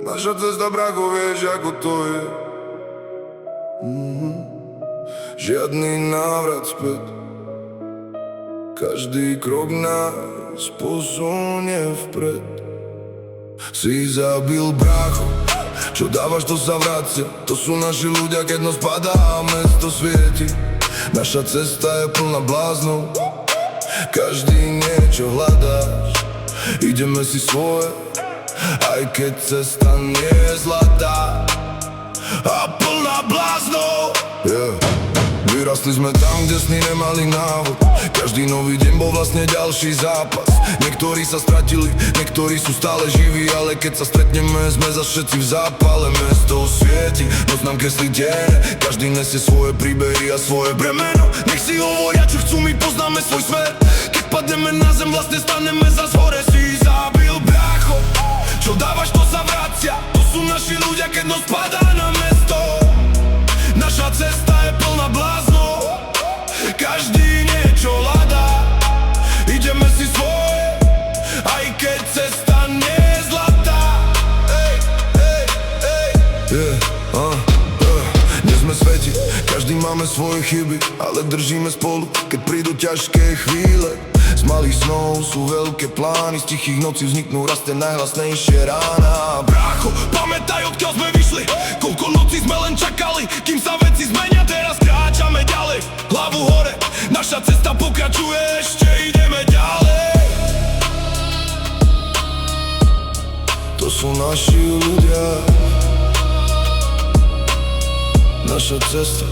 Naša cesta, bracho, vieš, ako to je. Žiadny návrat späť. Každý krok nás posunie vpred. Si zabil, brácho, čo dávaš, to sa vracia. To sú naši ľudia, keď nos padá a mesto svieti. Naša cesta je plná bláznov, každý niečo hľadáš. Ideme si svoje, aj keď cesta nie je zlatá a plná bláznov. Vyrastli sme tam, kde sny nemali návod. Každý nový deň bol vlastne ďalší zápas. Niektorí sa stratili, niektorí sú stále živí, ale keď sa stretneme, sme zas všetci v zápale. Mesto svieti, noc nám kreslí diere, každý nesie svoje príbehy a svoje bremeno. Nech si hovoria, čo chcú, my poznáme svoj smer. Keď padneme na zem, vlastne staneme zas hore. Si zabil, brácho, čo dávaš, to sa vracia. To sú naši ľudia, keď nos padá na mesto. Naša cesta je plná bláznov, každý niečo hľadá. Ideme si svoje, aj keď cesta nie je zlatá. Nie sme sveti, každý máme svoje chyby, ale držíme spolu, keď prídu ťažké chvíle. Z malých snov sú veľké plány, z tichých nocí vzniknú raz tie najhlasnejšie rána. Brácho, pamätaj, odkiaľ sme vyšli, koľko nocí sme len čakali, kým sa veci zmenia, teraz kráčame ďalej. Hlavu hore, naša cesta pokračuje, ešte ideme ďalej. To sú naši ľudia, naša cesta